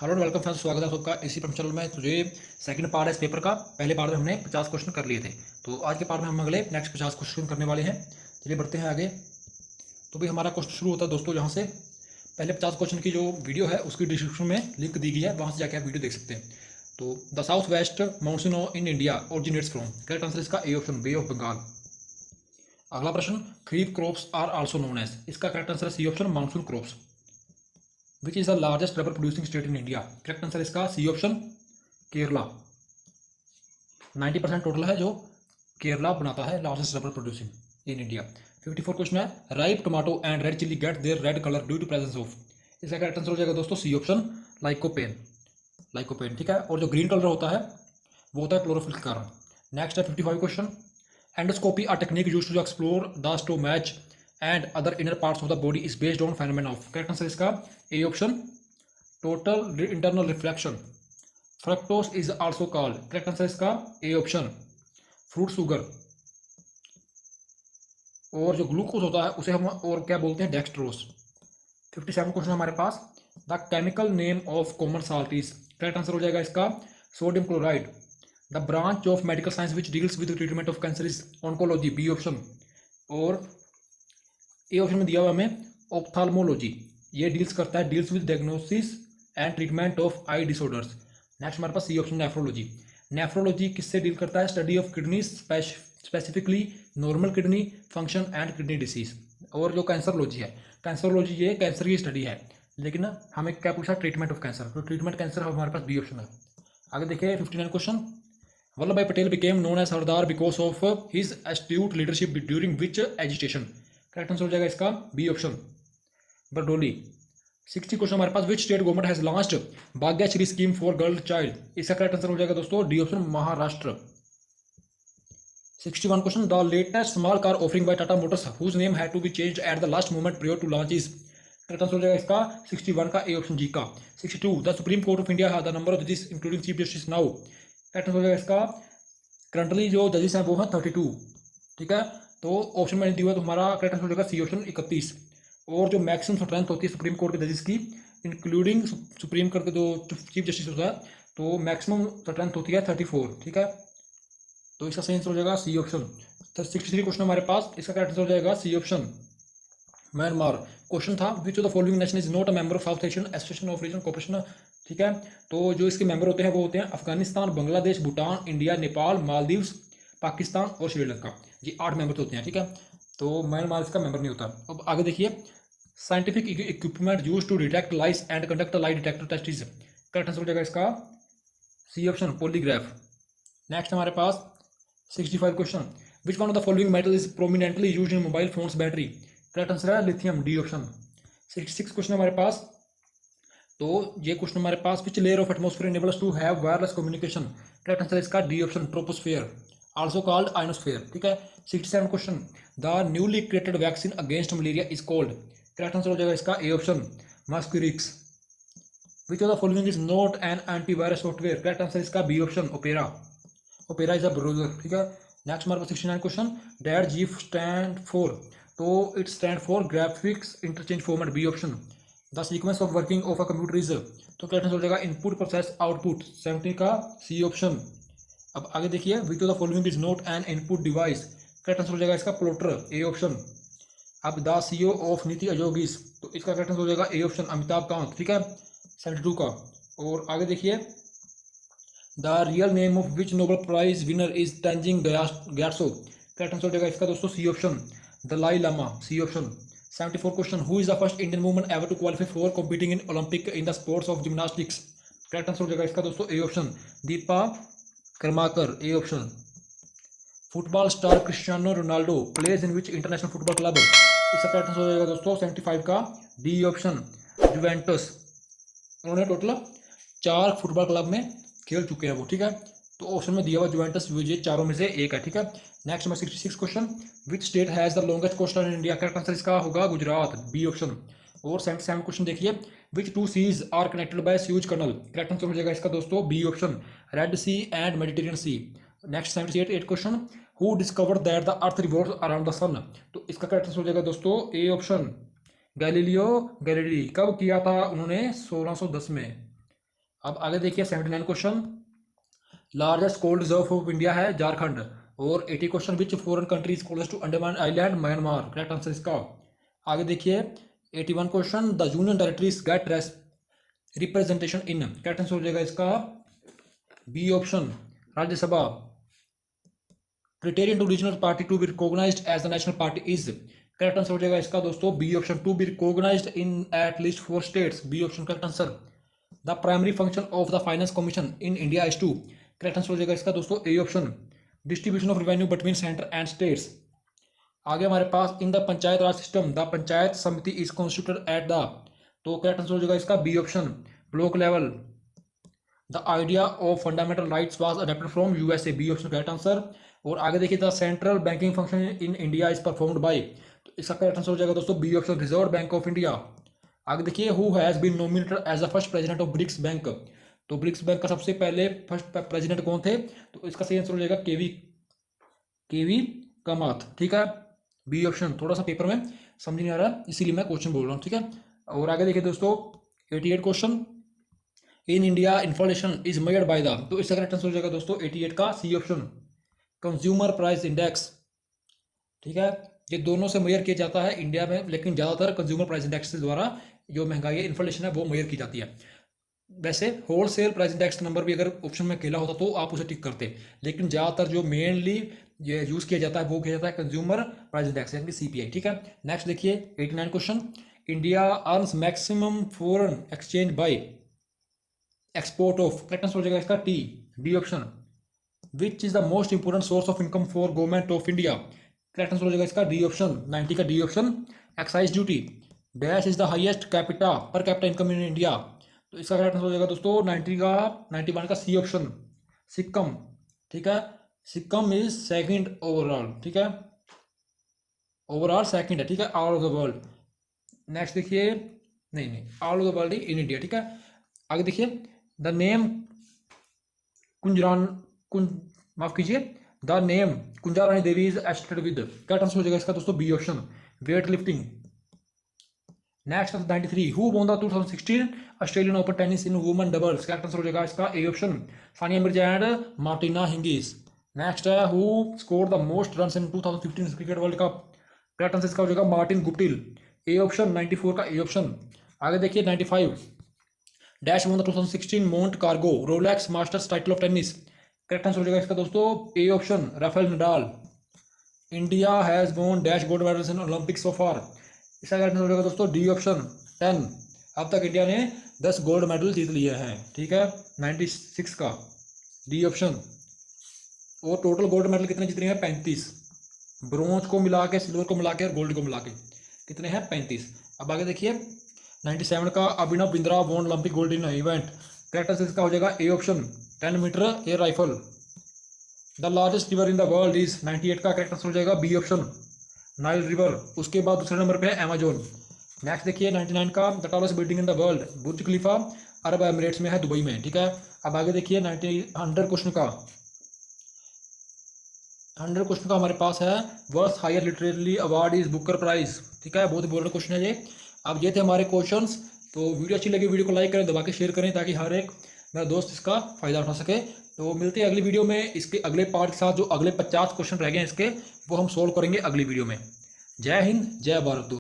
Hello and welcome friends, स्वागत है सबका इसी पर चैनल में। तो ये सेकंड पार्ट है इस पेपर का। पहले पार्ट में हमने 50 क्वेश्चन कर लिए थे, तो आज के पार्ट में हम अगले नेक्स्ट 50 क्वेश्चन करने वाले हैं। चलिए बढ़ते हैं आगे। तो भी हमारा क्वेश्चन शुरू होता है दोस्तों यहाँ से। पहले 50 क्वेश्चन की जो वीडियो है उसकी डिस्क्रिप्शन में लिंक दी गई है, वहाँ से जाकर आप वीडियो देख सकते हैं। तो the south west monsoon in India originates from, correct answer इसका A option, Bay of Bengal. अगला प्रश्न, kharif crops are also known as, इसका करेक्ट आंसर है C option, monsoon crops. Which is the largest rubber producing state in India, correct answer इसका C option, Kerala. 90% total है जो केरला बनाता है largest rubber producing in India. 54 question है, ripe tomato and red chilli get their red colour due to presence of, इसका correct answer हो जाएगा दोस्तों सी ऑप्शन, लाइकोपेन। लाइकोपेन, ठीक है। और जो ग्रीन कलर होता है वो होता है क्लोरोफिल के कारण। नेक्स्ट है 55 question, endoscopy a technique used to explore the stomach and other inner parts of the body is based on phenomena of, correct answer इसका A option, total internal reflection. Fructose is also called, correct answer इसका A option, fruit sugar. और जो glucose होता है उसे हम और क्या बोलते हैं, डेक्सट्रोस। 57 क्वेश्चन हमारे पास, the chemical name of common salt is, correct answer हो जाएगा इसका sodium chloride. The branch of medical science which deals with treatment of cancer is oncology, B option. और ए ऑप्शन में दिया हुआ हमें ऑप्थाल्मोलॉजी, ये deals with diagnosis and treatment of eye disorders. Next हमारे पास सी ऑप्शन, नेफ्रोलॉजी। नेफ्रोलॉजी किससे deal करता है, study of kidney, specifically normal kidney function and kidney disease. और जो कैंसरलॉजी है, कैंसरलॉजी ये कैंसर की स्टडी है, लेकिन हमें क्या पूछा, ट्रीटमेंट ऑफ कैंसर, तो ट्रीटमेंट कैंसर हमारे पास बी ऑप्शन है। आगे देखिए 59 question, Vallabh bhai Patel became known as Sardar because of his astute leadership during which agitation, correct answer हो जाएगा इसका बी ऑप्शन, बरडोली। 60 क्वेश्चन हमारे पास, which state government has launched Bhagyashree scheme for girl child, इसका करेक्ट आंसर हो जाएगा दोस्तों D option, Maharashtra. 61 question, the latest small car offering by Tata Motors whose name had to be changed at the last moment prior to launch is, correct answer हो जाएगा इसका 61 का A option, जी का। 62, the Supreme Court of India has the number of जजेस including Chief Justice now, correct answer हो जाएगा इसका, करंटली जो जजेस हैं वो हैं 32, ठीक है। तो ऑप्शन में दिया हुआ तो हमारा करेक्ट आंसर हो जाएगा सी ऑप्शन, 31। और जो मैक्सिमम स्ट्रेंथ होती है सुप्रीम कोर्ट के जजेस की, इंक्लूडिंग सुप्रीम कोर्ट के जो चीफ जस्टिस होता है, तो मैक्सिमम स्ट्रेंथ होती है 34, ठीक है। तो इसका सही आंसर हो जाएगा सी ऑप्शन। तो 63 क्वेश्चन हमारे पास, इसका करेक्ट आंसर हो जाएगा सी ऑप्शन, म्यांमार। क्वेश्चन था, which of the following nation is not a member of South Asian association of region cooperation, ठीक है। तो जो इसके मेंबर होते हैं वो होते हैं अफगानिस्तान, बांग्लादेश, भूटान, इंडिया, नेपाल, मालदीव्स, पाकिस्तान और श्रीलंका। ये 8 मेंबर होते हैं, ठीक है। तो म्यांमार इसका मेंबर नहीं होता। अब आगे देखिए, scientific equipment use to detect lies and conduct lie detector test is, correct answer हो जाएगा इसका सी ऑप्शन, पॉलीग्राफ। नेक्स्ट हमारे पास 65 question, which one of the following metal is prominently used in mobile phones battery, correct answer है lithium, D option. 66 question हमारे पास, तो ये क्वेश्चन हमारे पास, which layer of atmosphere enables to have wireless communication, correct answer इसका D option, troposphere, also called ionosphere, ठीक है। 67 question, the newly created vaccine against malaria is called, correct answer हो जाएगा इसका A option, Mosquirix. Which of the following is not an antivirus software, correct answer इसका B option, Opera. Opera is a browser, ठीक है। Next हमारे पास 69 question, that GIF stand for, तो it stand for graphics interchange format, B option. The sequence of working of a computer is, तो correct answer हो जाएगा input process output, 70 का C option. अब आगे देखिए, विच of the following is not N input device, correct answer हो जाएगा इसका प्लॉटर, ए ऑप्शन। अब the CEO of NITI Aayog is, तो इसका करेक्ट आंसर हो जाएगा ए ऑप्शन, अमिताभ कांत, ठीक है, 72 का। और आगे देखिए, the real name of which Nobel prize winner is Tenzin Gyatso, correct answer हो जाएगा इसका दोस्तों C option, Dalai Lama, C option. 74 question, who is the first Indian woman ever to qualify for competing in Olympic in the sports of gymnastics, correct answer हो जाएगा इसका दोस्तों A option, Dipa Karmakar, A option. Football star Cristiano Ronaldo plays in which international football club, इसका correct answer हो जाएगा दोस्तों 75 का D option, Juventus. उन्होंने टोटल 4 फुटबॉल क्लब में खेल चुके हैं वो, ठीक है। तो ऑप्शन में दिया हुआ जुवेंटस, ये चारों में से एक है, ठीक है। Next number 66 question, which state has the longest coast in India, correct answer इसका होगा गुजरात, बी ऑप्शन। और 77 क्वेश्चन देखिए, which 2 seas are connected by Suez Canal, correct answer हो जाएगा इसका दोस्तों B option, Red Sea and Mediterranean Sea. Next 78 question, who discovered that the earth revolves around the sun, तो इसका करेक्ट आंसर हो जाएगा दोस्तों ए ऑप्शन, गैलीलियो गैलीली। कब किया था उन्होंने, 1610 में। अब आगे देखिए 79 question. Largest coal reserve of India है झारखंड। और 80 question which foreign countries close to Andaman island Myanmar, correct answer इसका। आगे देखिए 81 question. The union territories get representation in, correct answer हो जाएगा इसका B option Rajya Sabha. Criterion to regional party to be recognised as the national party is, correct answer हो जाएगा इसका दोस्तों B option to be recognised in at least 4 states, B option correct answer. The primary function of the finance commission in India is to, correct answer हो जाएगा इसका दोस्तों A option distribution of revenue between centre and states. आगे हमारे पास in the panchayat raj system the panchayat samiti is constituted at the, तो correct answer हो जाएगा इसका B option block level. The idea of fundamental rights was adopted from USA, B option correct answer. और आगे देखिए the central banking function in India is performed by, तो इसका correct answer हो जाएगा दोस्तों B option Reserve Bank of India. आगे देखिए who has been nominated as the first president of BRICS bank, तो ब्रिक्स बैंक का सबसे पहले फर्स्ट प्रेसिडेंट कौन थे, तो इसका सही आंसर हो जाएगा केवी कामत, ठीक है बी ऑप्शन। थोड़ा सा पेपर में समझ नहीं आ रहा इसीलिए मैं क्वेश्चन बोल रहा हूँ, ठीक है। और आगे देखिए दोस्तों 88 question. In India inflation is measured by the, तो इसका करेक्ट आंसर हो जाएगा दोस्तों 88 का C option consumer price index, ठीक है। ये दोनों से मेजर किया जाता है इंडिया में, लेकिन ज़्यादातर कंज्यूमर प्राइस इंडेक्स द्वारा जो महंगाई है इन्फ्लेशन है वो मेजर की जाती है। वैसे होलसेल प्राइस इंडेक्स नंबर भी अगर ऑप्शन में अकेला होता तो आप उसे टिक करते, लेकिन ज़्यादातर जो मेनली ये यूज़ किया जाता है वो किया जाता है कंज्यूमर प्राइस इंडेक्स यानी सीपीआई, ठीक है। नेक्स्ट देखिए 89 question. India earns maximum foreign exchange bye export of, correct answer हो जाएगा इसका T D option. Which is the most important source of income for government of India, correct answer हो जाएगा इसका डी ऑप्शन 90 का D option excise duty. Dash is the highest capita per capita income in India, तो इसका correct answer हो जाएगा दोस्तों 91 का सी ऑप्शन सिक्किम, ठीक है। सिक्किम इज सेकंड ओवरऑल, ठीक है, ओवरऑल सेकंड है, ठीक है all over the world. Next देखिए नहीं all over the world in India, ठीक है। आगे देखिए द नेम माफ कीजिए the name Kunja Rani Devi is associated with, correct answer हो जाएगा इसका दोस्तों B option weight lifting. Next 93 who won the 2016 Australian Open tennis in women doubles, correct answer हो जाएगा इसका A option Sania Mirza and Martina Hingis. Next है who score the most runs in 2015 cricket world cup, correct answer इसका हो जाएगा Martin Guptill, A option 94 का A option. आगे देखिए 95 dash won the 2016 Monte Carlo Rolex Masters title of tennis, correct answer हो जाएगा इसका दोस्तों A option Rafael Nadal. India has won dash gold medals in Olympics so far, इसका correct answer हो जाएगा दोस्तों डी ऑप्शन 10। अब तक इंडिया ने 10 गोल्ड मेडल जीत लिए हैं, ठीक है 96 का डी ऑप्शन। और टोटल गोल्ड मेडल कितने जीत रहे हैं 35, ब्रोंज को मिला के सिल्वर को मिला के और गोल्ड को मिला के कितने हैं 35। अब आगे देखिए 97 का Abhinav Bindra won Olympic gold in event, correct answer इसका हो जाएगा A option 10 metre air rifle. The largest river in the world is 98 का करेक्ट आंसर हो जाएगा बी ऑप्शन नाइल रिवर। उसके बाद दूसरे नंबर पे है अमेजोन। नेक्स्ट देखिए 99 का the tallest building in the world Burj Khalifa Arab Emirates में है दुबई में, ठीक है। अब आगे देखिए 100 क्वेश्चन का हमारे पास है world higher literary award is Booker prize, ठीक है बहुत इंपॉर्टेंट क्वेश्चन है ये। अब ये थे हमारे क्वेश्चंस। तो वीडियो अच्छी लगी वीडियो को लाइक करें, दबा के शेयर करें ताकि हर एक मेरा दोस्त इसका फ़ायदा उठा सके। तो मिलते हैं अगली वीडियो में इसके अगले पार्ट के साथ। जो अगले 50 क्वेश्चन रह गए हैं इसके वो हम सोल्व करेंगे अगली वीडियो में। जय हिंद जय भारत।